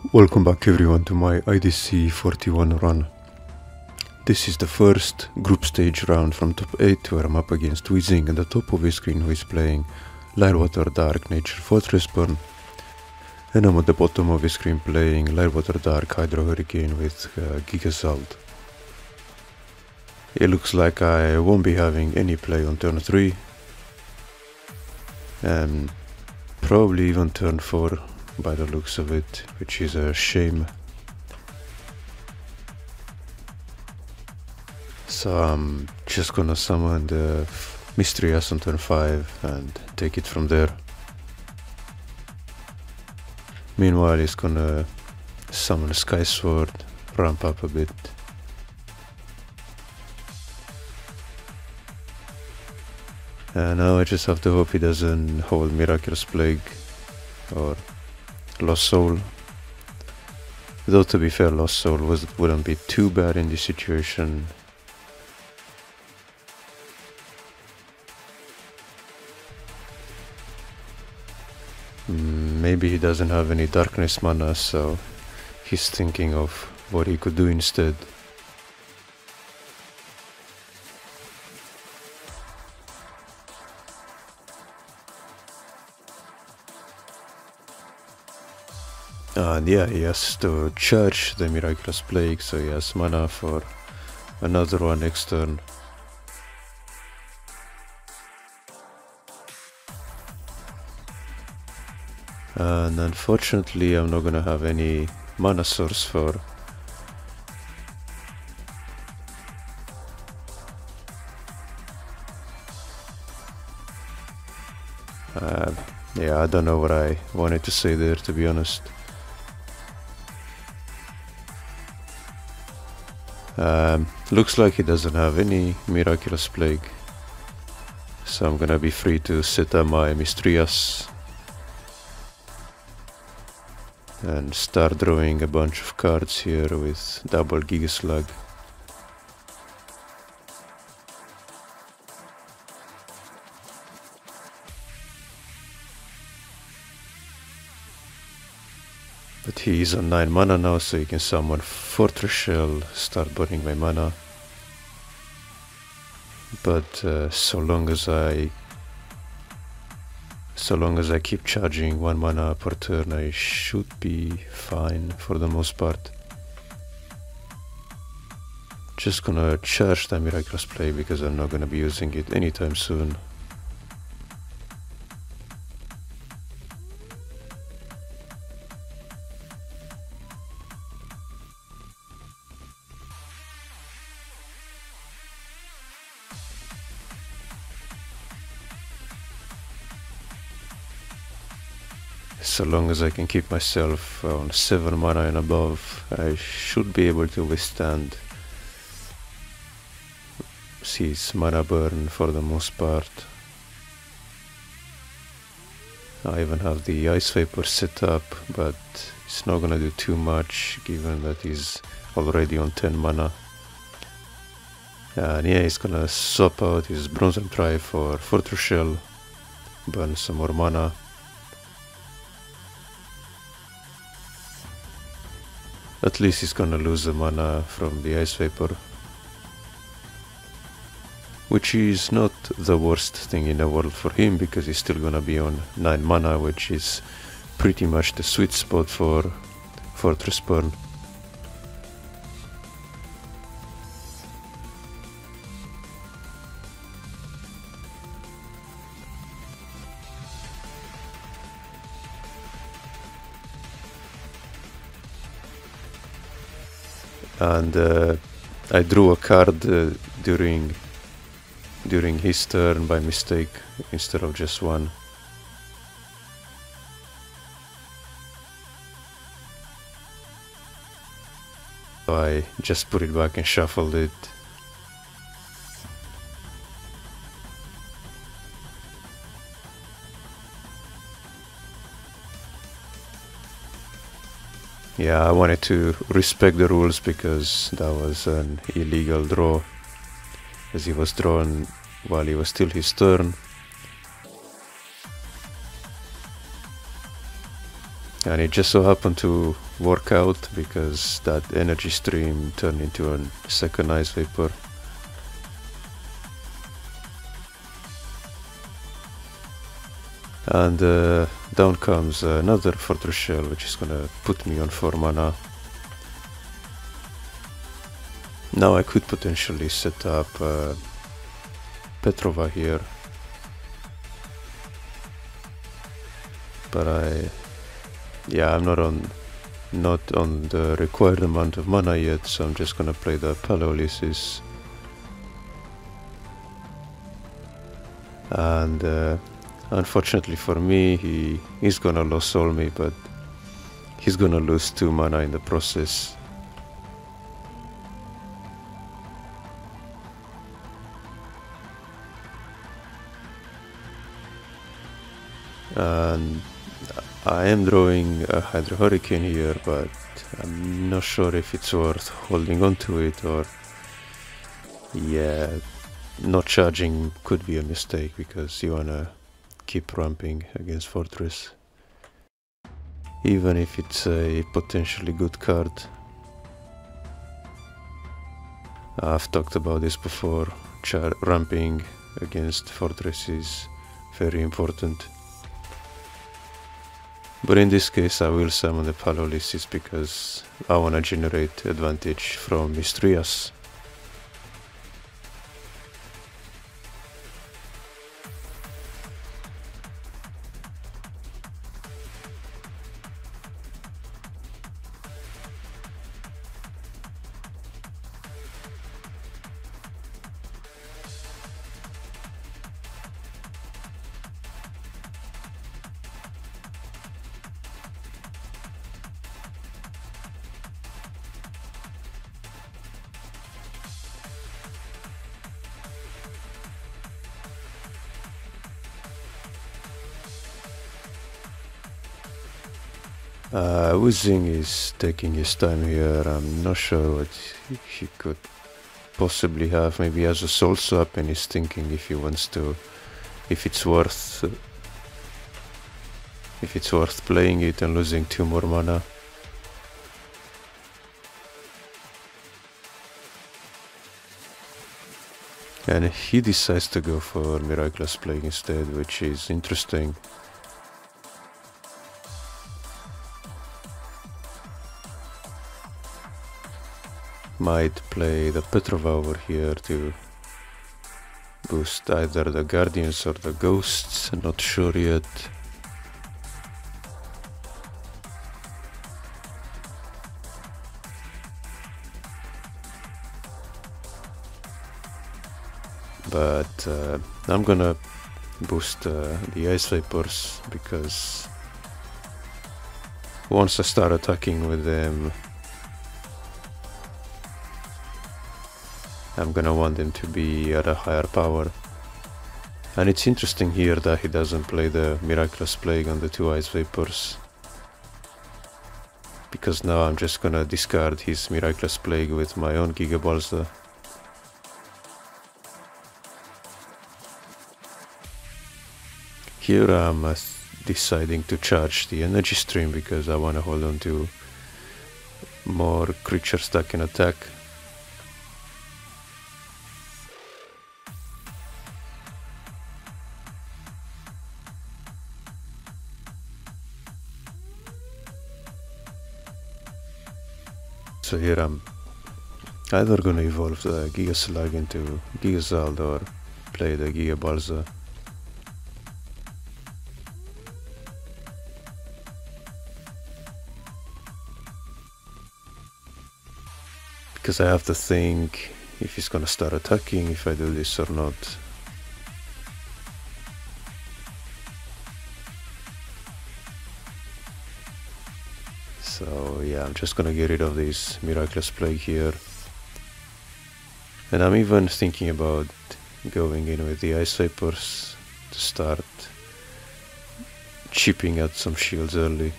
Welcome back everyone to my IDC 41 run. This is the first group stage round from top 8 where I'm up against Weezing, and the top of his screen who is playing LWD Dark Nature Fortress Burn, and I'm at the bottom of his screen playing LWD Dark Hydro Hurricane with Gigazald. It looks like I won't be having any play on turn 3 and probably even turn 4 by the looks of it, which is a shame. So I'm just gonna summon the Mystery Ass on turn 5 and take it from there. Meanwhile he's gonna summon a Sky Sword, ramp up a bit. And now I just have to hope he doesn't hold Miraculous Plague or Lost Soul. Though to be fair, Lost Soul wouldn't be too bad in this situation. Maybe he doesn't have any darkness mana, so he's thinking of what he could do instead. And yeah, he has to charge the Miraculous Plague, so he has mana for another one next turn. And unfortunately I'm not gonna have any mana source for yeah, I don't know what I wanted to say there, to be honest. Looks like he doesn't have any Miraculous Plague, so I'm gonna be free to set up my Mistrias and start drawing a bunch of cards here with double Gigazald. But he is on 9 mana now, so he can summon Fortress Shell, start burning my mana. But so long as I keep charging 1 mana per turn, I should be fine for the most part. Just gonna charge the Miraculous Play because I'm not gonna be using it anytime soon. So long as I can keep myself on 7 mana and above, I should be able to withstand his mana burn for the most part. I even have the Ice Vapor set up, but it's not gonna do too much given that he's already on 10 mana. And yeah, he's gonna swap out his Bronze Try for Fortress Shell, burn some more mana. At least he's gonna lose the mana from the Ice Vapor, which is not the worst thing in the world for him because he's still gonna be on 9 mana, which is pretty much the sweet spot for Fortress Burn. And I drew a card during his turn by mistake instead of just one. So I just put it back and shuffled it. Yeah, I wanted to respect the rules because that was an illegal draw, as he was drawn while it was still his turn. And it just so happened to work out because that energy stream turned into a second ice vapor. And down comes another Fortress Shell, which is gonna put me on 4 mana. Now I could potentially set up Petrova here, but I'm not on the required amount of mana yet, so I'm just gonna play the Paleolysis. And unfortunately for me, he's gonna low soul me, but he's gonna lose 2 mana in the process. And I am drawing a Hydro Hurricane here, but I'm not sure if it's worth holding on to it, or yeah, not charging could be a mistake because you wanna keep ramping against Fortress, even if it's a potentially good card. I've talked about this before, ramping against Fortress is very important. But in this case I will summon the Paleolysis because I want to generate advantage from Mistrias. Weezing is taking his time here. I'm not sure what he could possibly have. Maybe he has a soul swap and he's thinking if he wants to, if it's worth playing it and losing 2 more mana. And he decides to go for Miraculous Plague instead, which is interesting. Might play the Petrova over here to boost either the Guardians or the Ghosts, not sure yet. But I'm gonna boost the Ice Vapors because once I start attacking with them, I'm gonna want them to be at a higher power. And it's interesting here that he doesn't play the Miraculous Plague on the 2 Ice Vapors, because now I'm just gonna discard his Miraculous Plague with my own Gigabalza. Here I'm deciding to charge the energy stream because I want to hold on to more creatures that can attack. So here I'm either gonna evolve the Gigaslug into Gigazald or play the Gigabalza. Because I have to think if he's gonna start attacking, if I do this or not. So yeah, I'm just gonna get rid of this Miraculous Plague here. And I'm even thinking about going in with the Ice Vapors to start chipping at some shields early.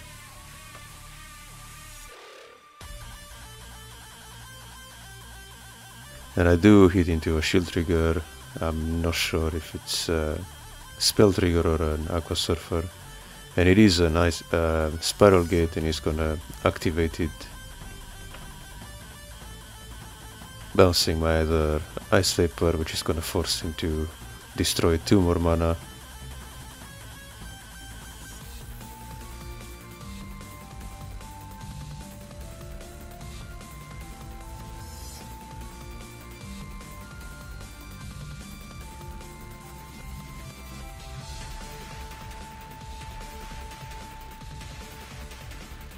And I do hit into a shield trigger. I'm not sure if it's a spell trigger or an Aqua Surfer. And it is a nice spiral gate, and he's gonna activate it, bouncing my other Ice Vapor, which is gonna force him to destroy 2 more mana.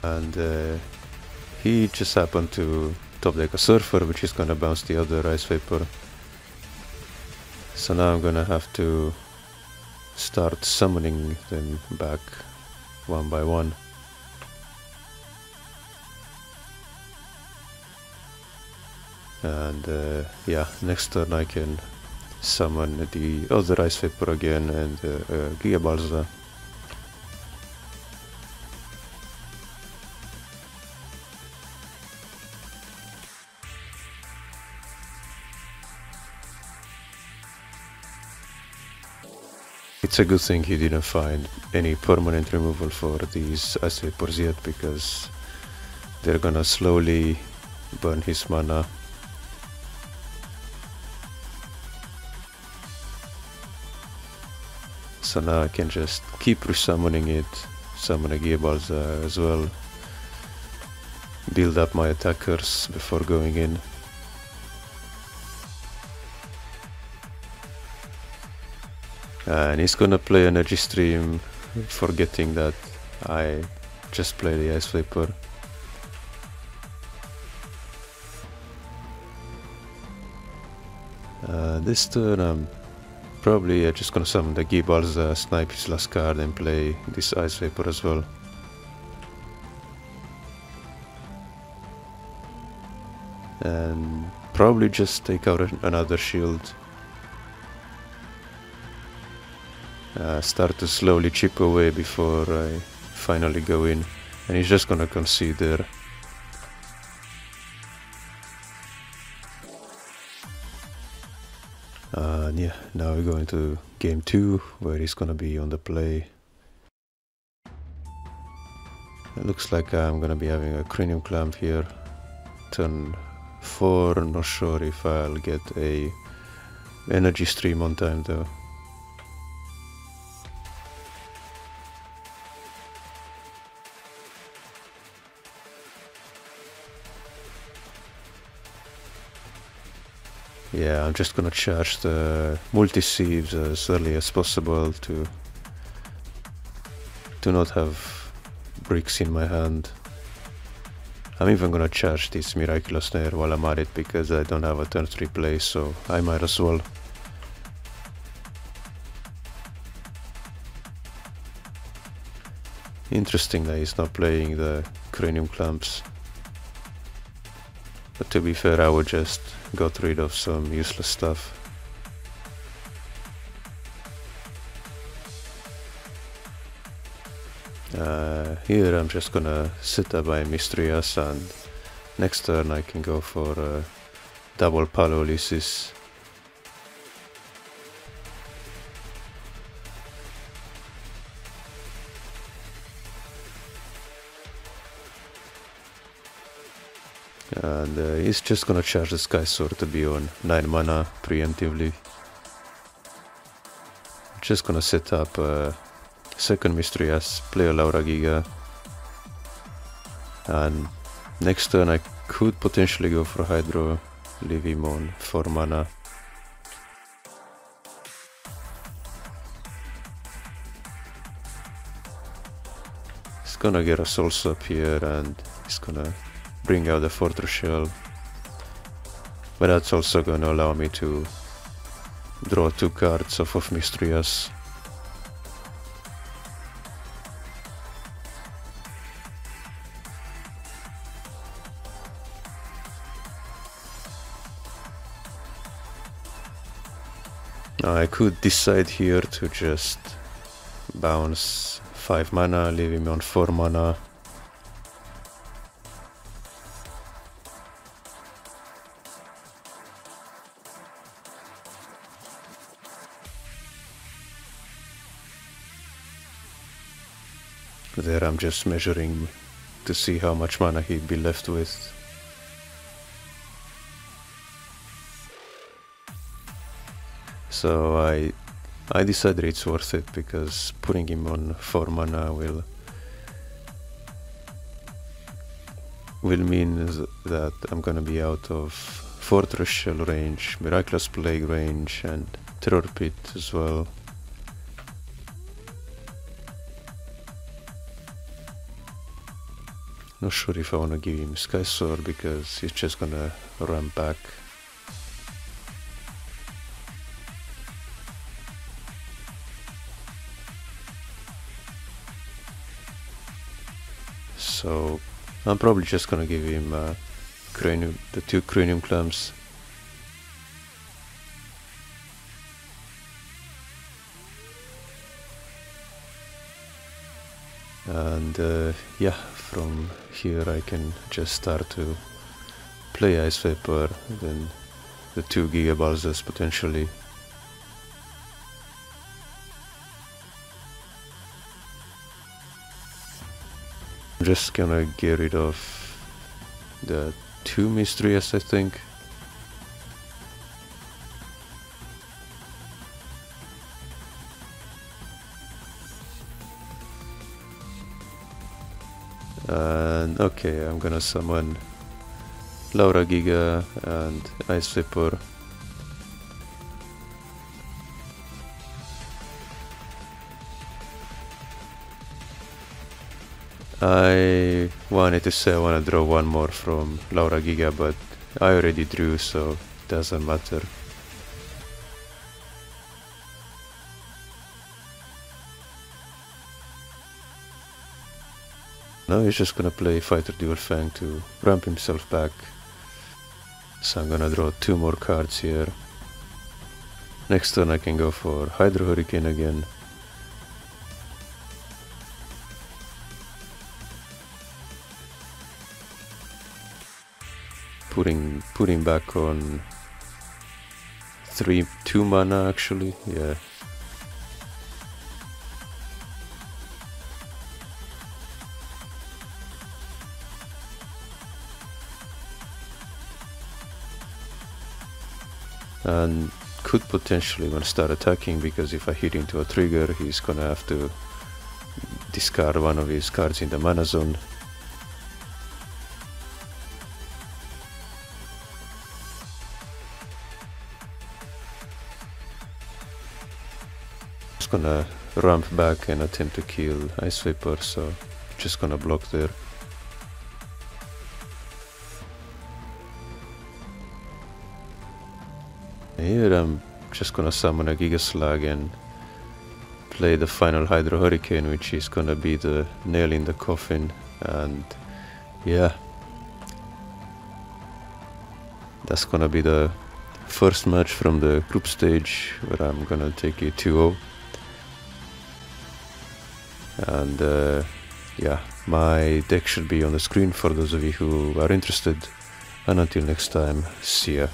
And he just happened to top deck a Surfer, which is gonna bounce the other Ice Vapor. So now I'm gonna have to start summoning them back one by one. And yeah, next turn I can summon the other Ice Vapor again and Gigazald. It's a good thing he didn't find any permanent removal for these Ice Vapors yet, because they're gonna slowly burn his mana. So now I can just keep resummoning it, summon a Gigazald as well, build up my attackers before going in. And he's gonna play Energy Stream, forgetting that I just play the Ice Vapor. This turn I'm probably just gonna summon the Gigazald, snipe his last card and play this Ice Vapor as well. And probably just take out another shield. Start to slowly chip away before I finally go in, and he's just gonna concede there. And yeah, now we're going to game 2, where he's gonna be on the play. It looks like I'm gonna be having a Cranium Clamp here. Turn 4, not sure if I'll get a Energy Stream on time though. Yeah, I'm just gonna charge the multi-sieves as early as possible to not have bricks in my hand. I'm even gonna charge this Miraculous Snare while I'm at it, because I don't have a turn 3 play, so I might as well. Interesting that he's not playing the Cranium Clamps. But to be fair, I would just got rid of some useless stuff. Here I'm just gonna sit up my Mystrias, and next turn I can go for double Paralysis. And he's just gonna charge the Sky Sword to be on 9 mana preemptively. Just gonna set up second Mystrias, play a Laura Giga, and next turn I could potentially go for Hydro, leave him on 4 mana. He's gonna get a Soul Swap here, and he's gonna bring out the Fortress Shell, but that's also gonna allow me to draw 2 cards off of Mystrias. Now I could decide here to just bounce 5 mana, leave him on 4 mana. There I'm just measuring to see how much mana he'd be left with. So I decided it's worth it because putting him on 4 mana will mean that I'm gonna be out of Fortress Shell range, Miraculous Plague range, and Terror Pit as well. Not sure if I wanna give him Sky Sword because he's just gonna run back. So I'm probably just gonna give him the 2 Cranium Clamps. And yeah, from here I can just start to play Ice Vapor, then the 2 Gigaballs potentially. I'm just gonna get rid of the 2 Mysteries, I think. And okay, I'm gonna summon Laura Giga and Ice Vapor. I wanted to say I want to draw 1 more from Laura Giga, but I already drew, so it doesn't matter. Now he's just gonna play Fighter Dual Fang to ramp himself back. So I'm gonna draw 2 more cards here. Next turn I can go for Hydro Hurricane again. Putting back on 2 mana actually, yeah. And could potentially gonna start attacking, because if I hit into a trigger he's gonna have to discard 1 of his cards in the mana zone. Just gonna ramp back and attempt to kill Ice Vapor, so just gonna block there. Here I'm just gonna summon a Gigazald and play the final Hydro Hurricane, which is gonna be the nail in the coffin. And yeah, that's gonna be the first match from the group stage, where I'm gonna take it 2-0. And yeah, my deck should be on the screen for those of you who are interested. And until next time, see ya.